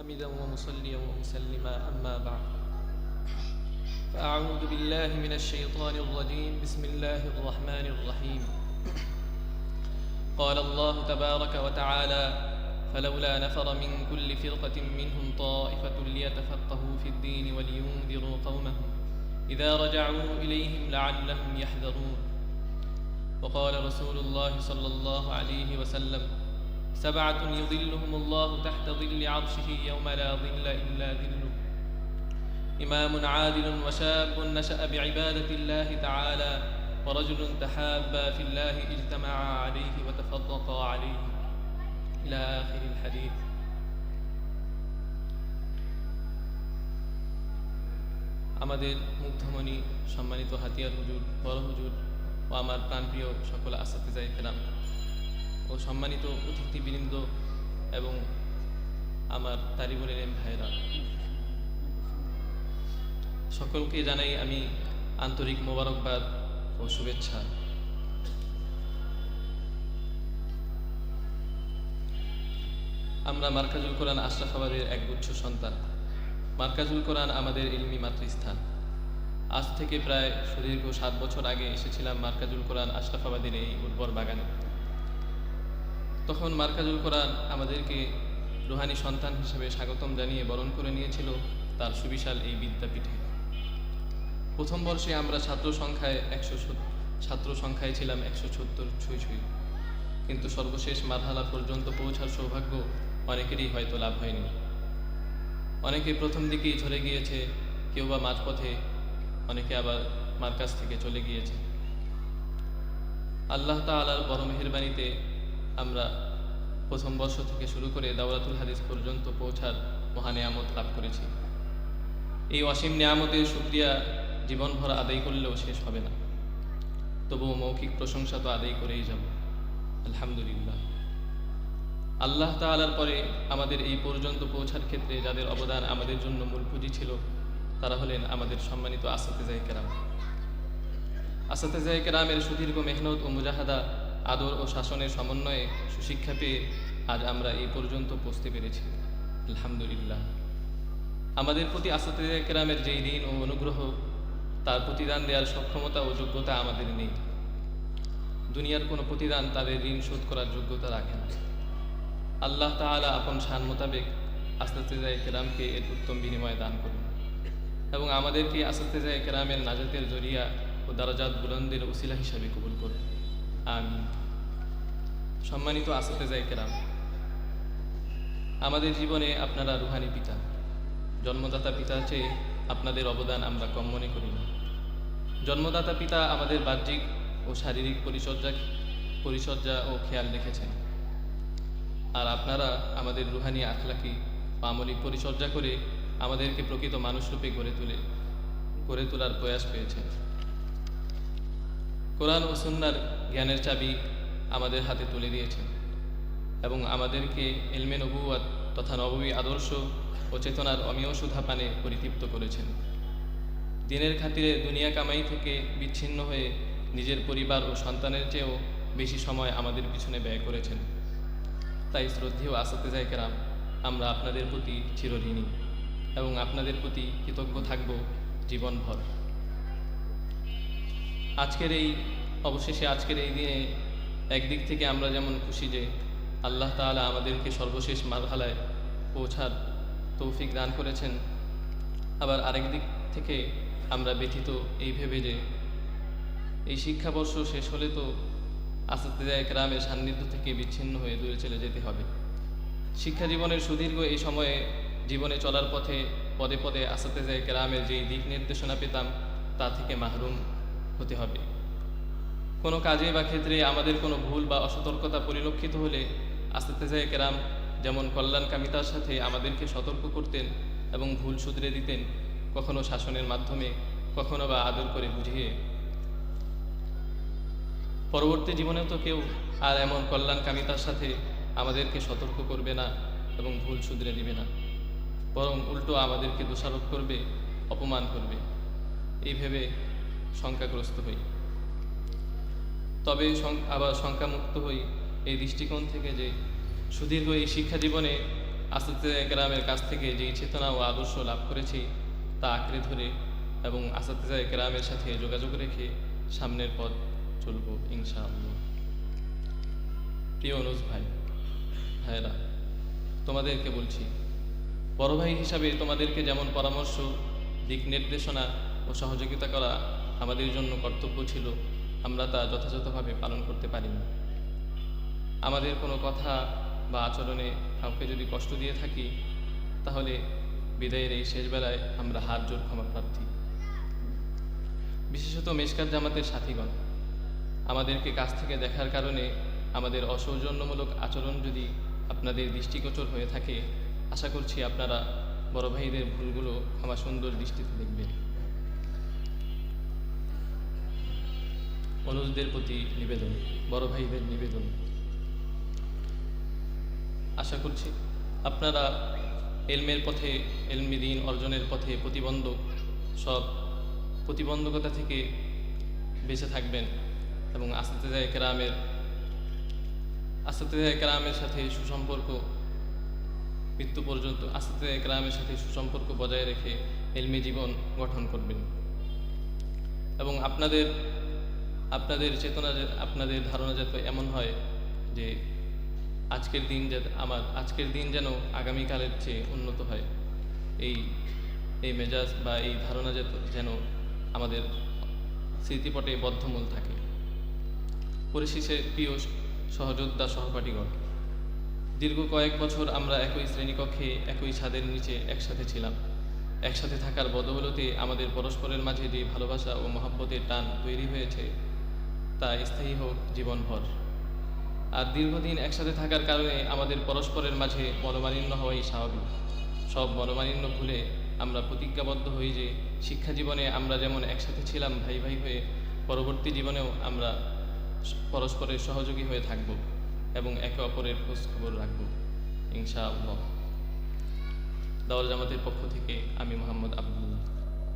حامدا ومصليا ومسلما أما بعد فأعوذ بالله من الشيطان الرجيم بسم الله الرحمن الرحيم قال الله تبارك وتعالى فلولا نفر من كل فرقة منهم طائفة ليتفقهوا في الدين ولينذروا قومهم إذا رجعوا إليهم لعلهم يحذرون وقال رسول الله صلى الله عليه وسلم سبعة يظلهم الله تحت ظل عرشه يوم لا ظل إلا ظله إمام عادل وشاب نشأ بعبادة الله تعالى ورجل تحابا في الله اجتمعا عليه وتفرقا عليه إلى آخر الحديث আমাদের মুগ্ধমণি সম্মানিত হাতিয়ার হুজুর বড় হুজুর ও আমার প্রাণপ্রিয় সকল আসাতিজায়ে কেরাম ও সম্মানিত অতিথিবৃন্দ এবং আমার তালিবুল ইলম ভাইরা, সকলকে জানাই আমি আন্তরিক মোবারকবাদ ও শুভেচ্ছা। আমরা মার্কাজুল কোরআন আশরাফাবাদের একগুচ্ছ সন্তান। মার্কাজুল কোরআন আমাদের ইলমি মাতৃস্থান। আজ থেকে প্রায় সুদীর্ঘ 7 বছর আগে এসেছিলাম মার্কাজুল কোরআন আশরাফাবাদের এই উর্বর বাগানে। তখন মার্কাজুল কোরআন আমাদেরকে রুহানি সন্তান হিসেবে স্বাগতম জানিয়ে বরণ করে নিয়েছিল তার সুবিশাল এই বিদ্যাপীঠে। প্রথম বর্ষে আমরা ছাত্র সংখ্যায় ছিলাম 170 ছুঁই, কিন্তু সর্বশেষ মারহালা পর্যন্ত পৌঁছার সৌভাগ্য অনেকেরই হয়তো লাভ হয়নি। অনেকে প্রথম দিকেই ঝরে গিয়েছে, কেউ বা মাঝপথে, অনেকে আবার মার্কাজ থেকে চলে গিয়েছে। আল্লাহ তাআলার বড় মেহেরবানিতে আমরা প্রথম বর্ষ থেকে শুরু করে দাওরাতুল হাদিস পর্যন্ত পৌঁছার মহা নেয়ামত লাভ করেছি। এই অসীম নেয়ামতের শুকরিয়া জীবনভর আদায় করলেও শেষ হবে না, তবুও মৌখিক প্রশংসা তো আদায় করেই যাব। আলহামদুলিল্লাহ। আল্লাহ তাআলার পরে আমাদের এই পর্যন্ত পৌঁছার ক্ষেত্রে যাদের অবদান আমাদের জন্য মূল পুঁজি ছিল, তারা হলেন আমাদের সম্মানিত আসাতিজায়ে কেরাম। আসাতিজায়ে কেরামের সুদীর্ঘ মেহনত ও মুজাহাদা, আদর ও শাসনের সমন্বয়ে সুশিক্ষা পেয়ে আজ আমরা এই পর্যন্ত পৌঁছতে পেরেছি। আলহামদুলিল্লাহ। আমাদের প্রতি আসাতিজায়ে কেরামের যেই ঋণ ও অনুগ্রহ, তার প্রতিদান দেওয়ার সক্ষমতা ও যোগ্যতা আমাদের নেই। দুনিয়ার কোনো প্রতিদান তাদের ঋণ শোধ করার যোগ্যতা রাখে না। আল্লাহ তাআলা আপন শান মোতাবেক আসাতিজায়ে কেরামকে এর উত্তম বিনিময় দান করুন এবং আমাদেরকে আসাতিজায়ে কেরামের নাজাতের জরিয়া ও দারাজাত বুলন্দের ওসিলা হিসাবে কবুল করুন। আমিন। সম্মানিত আসাতিজায়ে কেরাম, আমাদের জীবনে আপনারা রুহানি পিতা, জন্মদাতা পিতার চেয়ে আপনাদের অবদান আমরা কম মনে করি না। জন্মদাতা পিতা আমাদের বাহ্যিক ও শারীরিক পরিচর্যা ও খেয়াল রেখেছেন, আর আপনারা আমাদের রুহানি আখলাকি ও আমলি পরিচর্যা করে আমাদেরকে প্রকৃত মানুষরূপে গড়ে তোলার প্রয়াস পেয়েছেন। কোরআন ও সুন্নাহর জ্ঞানের চাবি আমাদের হাতে তুলে দিয়েছেন এবং আমাদেরকে ইলমে নবুওয়াত তথা নববী আদর্শ ও চেতনার অমীয় সুধা পানে পরিতৃপ্ত করেছেন। দিনের খাতিরে দুনিয়া কামাই থেকে বিচ্ছিন্ন হয়ে নিজের পরিবার ও সন্তানের চেয়েও বেশি সময় আমাদের পিছনে ব্যয় করেছেন। তাই শ্রদ্ধেয় আসাতিজায়ে কেরাম, আমরা আপনাদের প্রতি চিরঋণী এবং আপনাদের প্রতি কৃতজ্ঞ থাকব জীবনভর। আজকের এই দিনে একদিক থেকে আমরা যেমন খুশি যে আল্লাহ তাআলা আমাদেরকে সর্বশেষ মারহালায় পৌঁছার তৌফিক দান করেছেন, আবার আরেক দিক থেকে আমরা ব্যথিত এই ভেবে যে এই শিক্ষাবর্ষ শেষ হলে তো আসাতিজায়ে কেরামের সান্নিধ্য থেকে বিচ্ছিন্ন হয়ে দূরে চলে যেতে হবে। শিক্ষা জীবনের সুদীর্ঘ এই সময়ে জীবনে চলার পথে পদে পদে আসাতিজায়ে কেরামের যেই দিক নির্দেশনা পেতাম, তা থেকে মাহরুম হতে হবে। কোনো কাজে বা ক্ষেত্রে আমাদের কোনো ভুল বা অসতর্কতা পরিলক্ষিত হলে আসাতিজায়ে কেরাম যেমন কল্যাণকামিতার সাথে আমাদেরকে সতর্ক করতেন এবং ভুল শুধরে দিতেন, কখনো শাসনের মাধ্যমে, কখনো বা আদর করে বুঝিয়ে। পরবর্তী জীবনেও তো কেউ আর এমন কল্যাণকামিতার সাথে আমাদেরকে সতর্ক করবে না এবং ভুল শুধরে দিবে না, বরং উল্টো আমাদেরকে দোষারোপ করবে, অপমান করবে। এই ভেবে শঙ্কাগ্রস্ত হই। তবে আবার শঙ্কামুক্ত হই এই দৃষ্টিকোণ থেকে যে সুদীর্ঘ এই শিক্ষা জীবনে আসাতিজা কেরামের কাছ থেকে যেই চেতনা ও আদর্শ লাভ করেছি তা আঁকড়ে ধরে এবং আসাতিজা কেরামের সাথে যোগাযোগ রেখে সামনের পথ চলব ইনশাআল্লাহ। প্রিয় অনুজ ভাইরা, তোমাদেরকে বলছি, বড় ভাই হিসাবে তোমাদেরকে যেমন পরামর্শ, দিক নির্দেশনা ও সহযোগিতা করা আমাদের জন্য কর্তব্য ছিল, আমরা তা যথাযথভাবে পালন করতে পারিনি। আমাদের কোনো কথা বা আচরণে কাউকে যদি কষ্ট দিয়ে থাকি, তাহলে বিদায়ের এই শেষ বেলায় আমরা হাত জোর ক্ষমা প্রার্থী। বিশেষত মিশকাত জামাতের সাথীগণ, আমাদেরকে কাছ থেকে দেখার কারণে আমাদের অসৌজন্যমূলক আচরণ যদি আপনাদের দৃষ্টিগোচর হয়ে থাকে, আশা করছি আপনারা বড় ভাইদের ভুলগুলো ক্ষমা সুন্দর দৃষ্টিতে দেখবেন। অনুজদের প্রতি নিবেদন, বড় ভাইদের নিবেদন, আশা করছি আপনারা এলমের পথে, এলমি দ্বীন অর্জনের পথে সব প্রতিবন্ধকতা থেকে বেঁচে থাকবেন এবং আসাতিজা কেরামের সাথে সুসম্পর্ক মৃত্যু পর্যন্ত আসাতিজা কেরামের সাথে সুসম্পর্ক বজায় রেখে এলমি জীবন গঠন করবেন এবং আপনাদের চেতনা, আপনাদের ধারণা যাতে এমন হয় যে আজকের দিন যেন আগামীকালের চেয়ে উন্নত হয়, এই মেজাজ বা এই ধারণা যেন আমাদের স্মৃতিপটে বদ্ধমূল থাকে। পরিশেষে প্রিয় সহযোদ্ধা সহপাঠীগণ, দীর্ঘ কয়েক বছর আমরা একই শ্রেণীকক্ষে, একই ছাদের নিচে একসাথে ছিলাম। একসাথে থাকার বদৌলতে আমাদের পরস্পরের মাঝে যে ভালোবাসা ও মহব্বতের টান তৈরি হয়েছে তা স্থায়ী হোক জীবনভর। আর দীর্ঘদিন একসাথে থাকার কারণে আমাদের পরস্পরের মাঝে মনোমালিন্য হওয়াই স্বাভাবিক। সব মনোমালিন্য ভুলে আমরা প্রতিজ্ঞাবদ্ধ হই যে শিক্ষা জীবনে আমরা যেমন একসাথে ছিলাম ভাই ভাই হয়ে, পরবর্তী জীবনেও আমরা পরস্পরের সহযোগী হয়ে থাকব এবং একে অপরের খোঁজ খবর রাখব ইনশাআল্লাহ। দাওয়াল জামাতের পক্ষ থেকে আমি মোহাম্মদ আব্দুল্লাহ।